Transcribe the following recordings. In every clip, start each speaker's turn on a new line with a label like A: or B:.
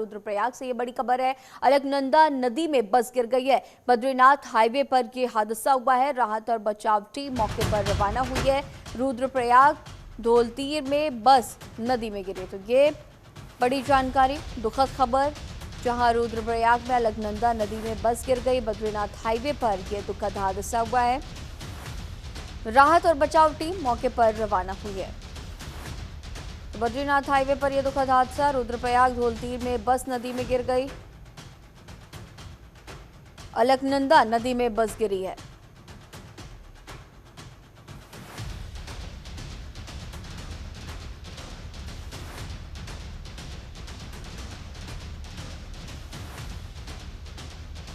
A: रुद्रप्रयाग से ये बड़ी खबर है। अलकनंदा नदी में बस गिर गई है। बद्रीनाथ हाईवे पर यह हादसा हुआ है। राहत और बचाव टीम मौके पर रवाना हुई है। रुद्रप्रयाग धौलतीर में बस नदी में गिरी। तो ये बड़ी जानकारी, दुखद खबर, जहां रुद्रप्रयाग में अलकनंदा नदी में बस गिर गई। बद्रीनाथ हाईवे पर यह दुखद हादसा हुआ है। राहत और बचाव टीम मौके पर रवाना हुई है। बद्रीनाथ हाईवे पर यह दुखद हादसा, रुद्रप्रयाग धौलतीर में बस नदी में गिर गई। अलकनंदा नदी में बस गिरी है।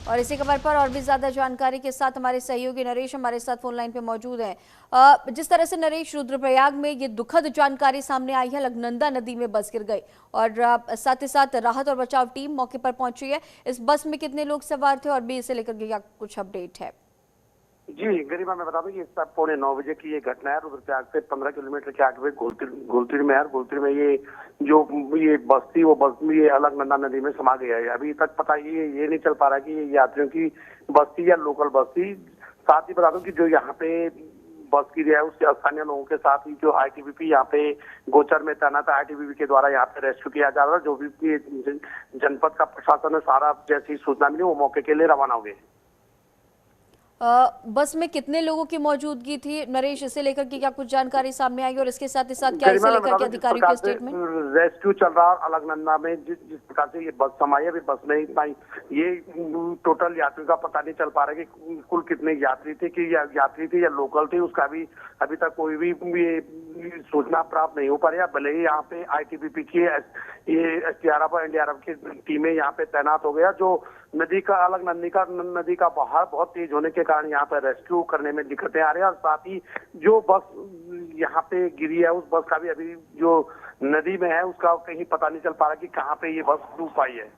A: और इसी खबर पर और भी ज्यादा जानकारी के साथ हमारे सहयोगी नरेश हमारे साथ फोन लाइन पे मौजूद हैं। जिस तरह से नरेश, रुद्रप्रयाग में ये दुखद जानकारी सामने आई है, अलकनंदा नदी में बस गिर गई और साथ ही साथ राहत और बचाव टीम मौके पर पहुंची है। इस बस में कितने लोग सवार थे और भी इसे लेकर क्या कुछ अपडेट है?
B: जी गरिमा, मैं बता दूं कि इस 9:15 की ये घटना है। रुद्रप्रयाग से 15 किलोमीटर के आगे घोलतीर में है। घोलतीर में ये बस थी, वो बस में ये अलकनंदा नदी में समा गया है। अभी तक पता ये नहीं चल पा रहा कि ये यात्रियों की बस थी या लोकल बस थी। साथ ही बता दूं कि जो यहाँ पे बस की है उसके स्थानीय लोगों के साथ ही जो ITBP यहाँ पे गोचर में तैनात ITBP के द्वारा यहाँ पे रेस्क्यू किया जा रहा है। जो भी जनपद का प्रशासन है, सारा जैसी सूचना मिली वो मौके के लिए रवाना हो गए।
A: बस में कितने लोगों की मौजूदगी थी नरेश, इसे लेकर के क्या कुछ जानकारी सामने आई और इसके साथ ही साथ क्या इसे लेकर के अधिकारियों के स्टेटमेंट?
B: रेस्क्यू चल रहा है अलकनंदा में। जिस प्रकार से ये बस समाई है, अभी बस में इतना ये टोटल यात्रियों का पता नहीं चल पा रहा है कि कुल कितने यात्री थे, कि यात्री थे या लोकल थे। उसका भी अभी तक कोई भी ये सूचना प्राप्त नहीं हो पा रही है। भले ही यहाँ पे ITBP की ये SDRF और NDRF की टीमें यहाँ पे तैनात हो गया। जो नदी का बहाव बहुत तेज होने के कारण यहाँ पे रेस्क्यू करने में दिक्कतें आ रही है। और साथ ही जो बस यहाँ पे गिरी है, उस बस का भी अभी जो नदी में है उसका कहीं पता नहीं चल पा रहा कि कहाँ पे ये बस डूब पाई है।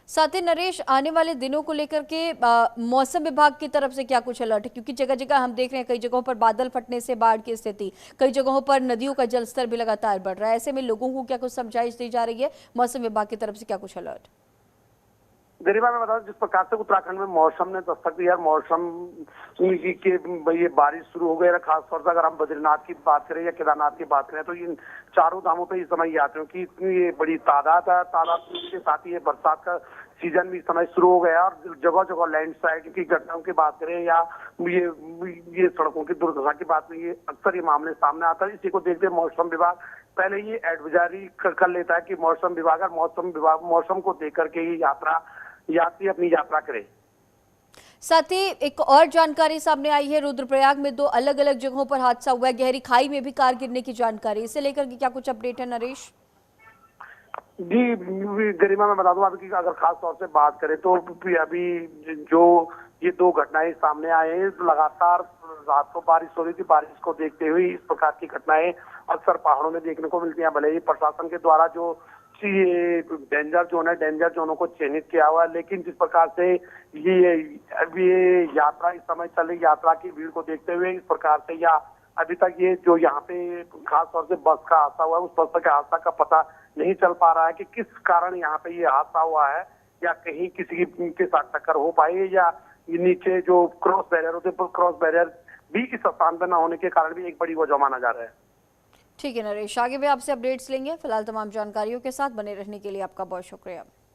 A: साथ ही नरेश, आने वाले दिनों को लेकर के मौसम विभाग की तरफ से क्या कुछ अलर्ट है? क्योंकि जगह जगह हम देख रहे हैं, कई जगहों पर बादल फटने से बाढ़ की स्थिति, कई जगहों पर नदियों का जलस्तर भी लगातार बढ़ रहा है। ऐसे में लोगों को क्या कुछ समझाइश दी जा रही है? मौसम विभाग की तरफ से क्या कुछ अलर्ट?
B: गरिमा, मैं बता दूं जिस प्रकार से उत्तराखंड में मौसम ने दस्तक दिया, मौसम के ये बारिश शुरू हो गई है। खासतौर से अगर हम बद्रीनाथ की बात करें या केदारनाथ की बात करें तो इन चारों धामों पे इस समय यात्रियों की ये बड़ी तादाद है। तादाद के साथ ही ये बरसात का सीजन भी इस समय शुरू हो गया और जगह जगह लैंडस्लाइड की घटनाओं की बात करें या ये सड़कों की दुर्दशा की बात करें, ये अक्सर ये मामले सामने आता है। इसी को देखते मौसम विभाग पहले ही एडवाइजरी कर लेता है कि मौसम को देख करके ही यात्री अपनी यात्रा करे।
A: साथ ही एक और जानकारी सामने आई है, रुद्रप्रयाग में 2 अलग अलग जगहों पर हादसा हुआ है। गहरी खाई में भी कार गिरने की जानकारी, इसे लेकर के क्या कुछ अपडेट है नरेश?
B: जी गरिमा, मैं बता दूं अभी अगर खास तौर से बात करें तो अभी जो ये 2 घटनाएं सामने आए हैं, लगातार रात को बारिश हो रही थी। बारिश को देखते हुए इस प्रकार की घटनाएं अक्सर पहाड़ों में देखने को मिलती हैं। भले ही प्रशासन के द्वारा जो ये डेंजर जोनों को चिन्हित किया हुआ है, लेकिन जिस प्रकार से ये यात्रा इस समय चल रही, यात्रा की भीड़ को देखते हुए इस प्रकार से या अभी तक ये जो यहाँ पे खास तौर से बस का हादसा हुआ है, उस बस के हादसा का पता नहीं चल पा रहा है कि किस कारण यहाँ पे ये हादसा हुआ है, या कहीं किसी के साथ टक्कर हो पाई, या नीचे जो क्रॉस बैरियर होते हैं, क्रॉस बैरियर भी इस स्थान पर न होने के कारण भी एक बड़ी वजह माना जा रहा है।
A: ठीक है नरेश, आगे भी आपसे अपडेट्स लेंगे। फिलहाल तमाम जानकारियों के साथ बने रहने के लिए आपका बहुत शुक्रिया।